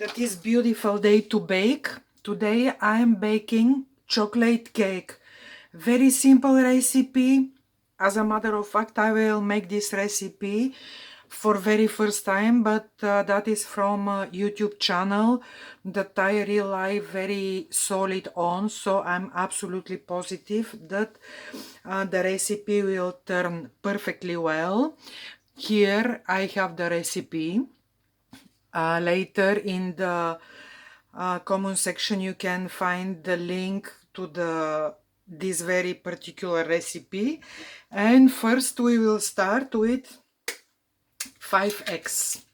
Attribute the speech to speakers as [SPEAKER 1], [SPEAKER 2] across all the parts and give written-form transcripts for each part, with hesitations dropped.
[SPEAKER 1] That is beautiful day to bake. Today I am baking chocolate cake. Very simple recipe. As a matter of fact, I will make this recipe for very first time, but that is from a YouTube channel that I rely very solid on, so I'm absolutely positive that the recipe will turn perfectly well. Here I have the recipe. Later in the comment section you can find the link to this very particular recipe, and first we will start with 5 eggs.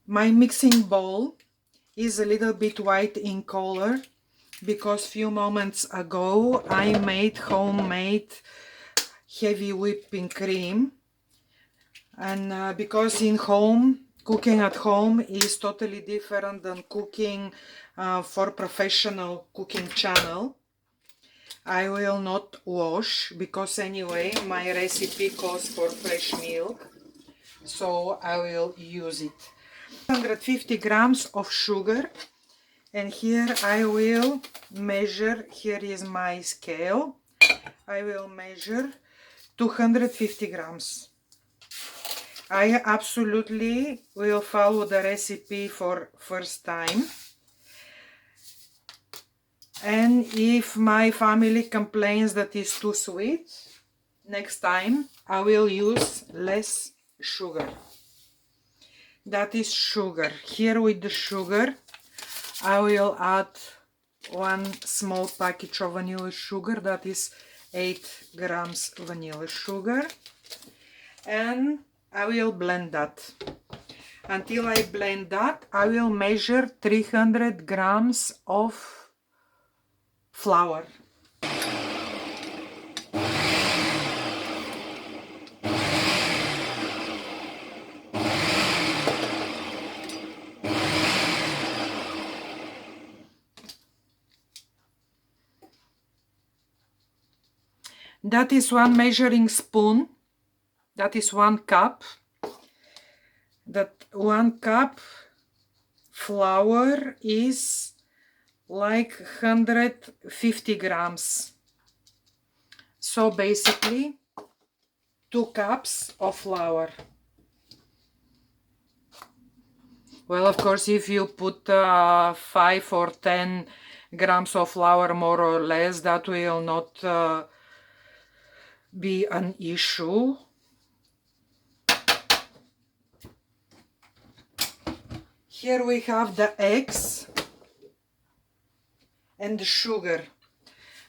[SPEAKER 1] My mixing bowl is a little bit white in color because few moments ago I made homemade heavy whipping cream, and because cooking at home is totally different than cooking for professional cooking channel. I will not wash because anyway my recipe calls for fresh milk, so I will use it. 150 grams of sugar, and here I will measure, here is my scale, I will measure 250 grams. I absolutely will follow the recipe for first time, and if my family complains that it's too sweet, next time I will use less sugar. That is sugar. Here with the sugar I will add one small package of vanilla sugar, that is 8 grams vanilla sugar, and I will blend that. Until I blend that, I will measure 300 grams of flour. That is one measuring spoon. That is 1 cup. That 1 cup flour is like 150 grams. So basically 2 cups of flour. Well, of course, if you put 5 or 10 grams of flour more or less, that will not be an issue. Here we have the eggs and the sugar.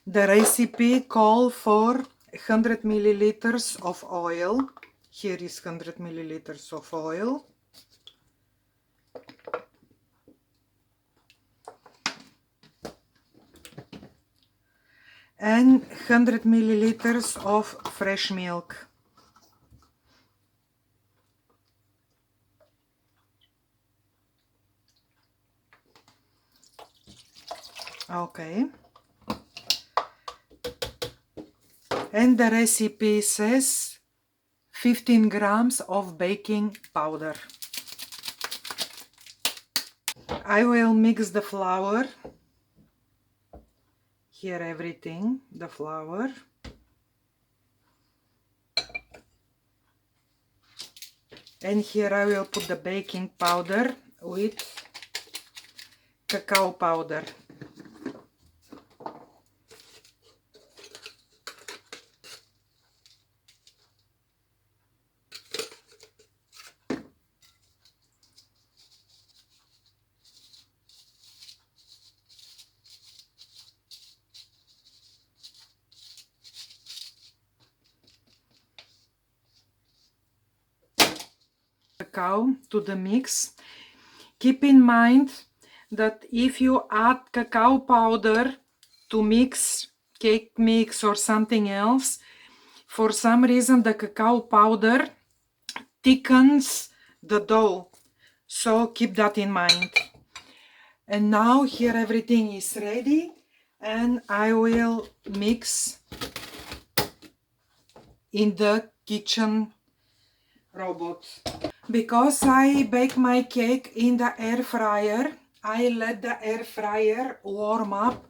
[SPEAKER 1] The recipe calls for 100 milliliters of oil. Here is 100 milliliters of oil. And 100 milliliters of fresh milk. Okay. And the recipe says 15 grams of baking powder. I will mix the flour. Here everything, the flour. And here I will put the baking powder with cacao powder. Cacao to the mix. Keep in mind that if you add cacao powder to mix cake mix or something else, for some reason the cacao powder thickens the dough, so keep that in mind. And now here everything is ready, and I will mix in the kitchen robot. Because I bake my cake in the air fryer, I let the air fryer warm up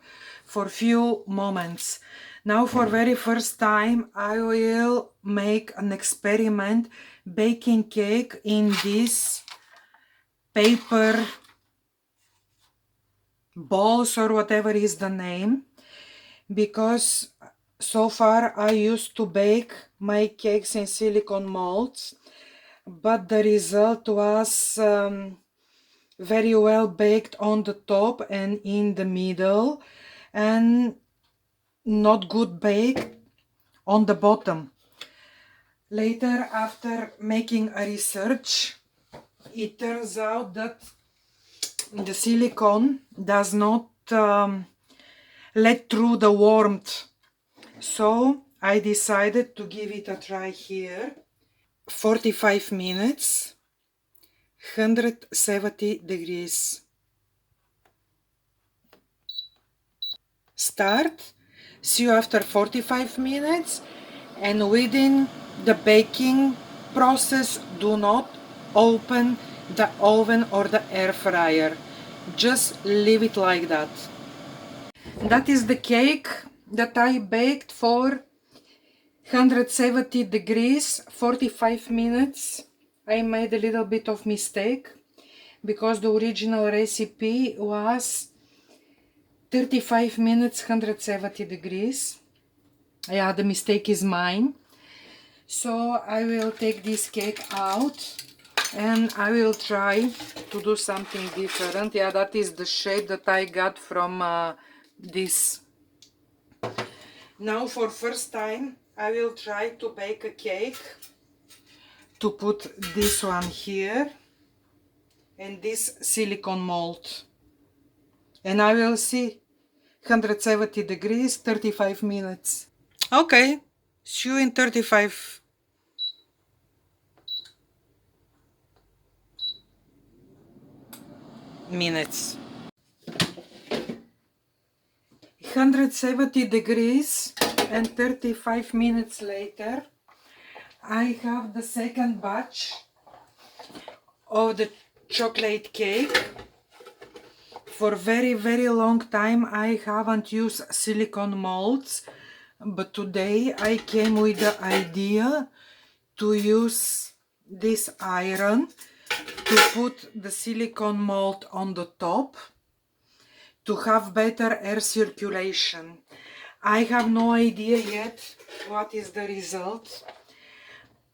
[SPEAKER 1] for few moments. Now for very first time I will make an experiment baking cake in this paper balls or whatever is the name, because so far I used to bake my cakes in silicone molds, but the result was very well baked on the top and in the middle, and not good baked on the bottom. Later, after making a research, it turns out that the silicone does not let through the warmth. So I decided to give it a try here. 45 minutes, 170 degrees. Start. See you after 45 minutes, and within the baking process do not open the oven or the air fryer. Just leave it like that. That is the cake that I baked for 170 degrees, 45 minutes. I made a little bit of mistake because the original recipe was 35 minutes, 170 degrees. Yeah, the mistake is mine. So I will take this cake out and I will try to do something different. Yeah, that is the shape that I got from this. Now for first time I will try to bake a cake, to put this one here and this silicone mold, and I will see 170 degrees, 35 minutes. Okay, see you in 35 minutes. 170 degrees and 35 minutes later, I have the second batch of the chocolate cake. For very long time I haven't used silicone molds, but today I came with the idea to use this iron to put the silicone mold on the top to have better air circulation. I have no idea yet what is the result.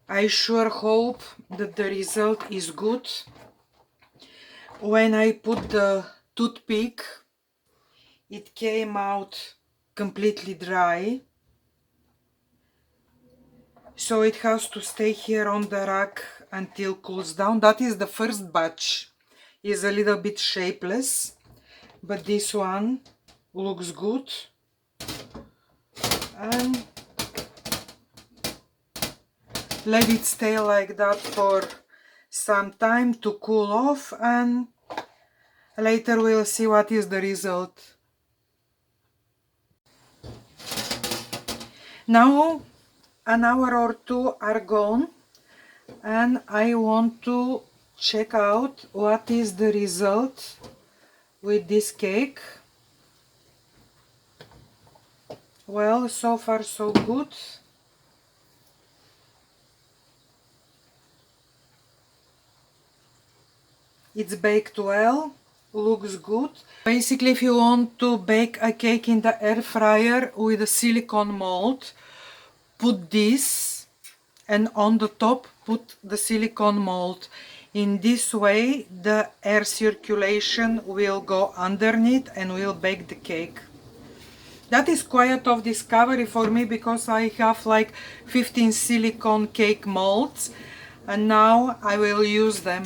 [SPEAKER 1] I sure hope that the result is good. When I put the toothpick, it came out completely dry. So it has to stay here on the rack until cools down. That is the first batch. Is a little bit shapeless, but this one looks good. And let it stay like that for some time to cool off, and later we'll see what is the result. Now an hour or two are gone and I want to check out what is the result with this cake. Well, so far so good. It's baked well, looks good. Basically, if you want to bake a cake in the air fryer with a silicone mold, put this, and on the top put the silicone mold. In this way the air circulation will go underneath and will bake the cake. That is quite of discovery for me, because I have like 15 silicone cake molds and now I will use them.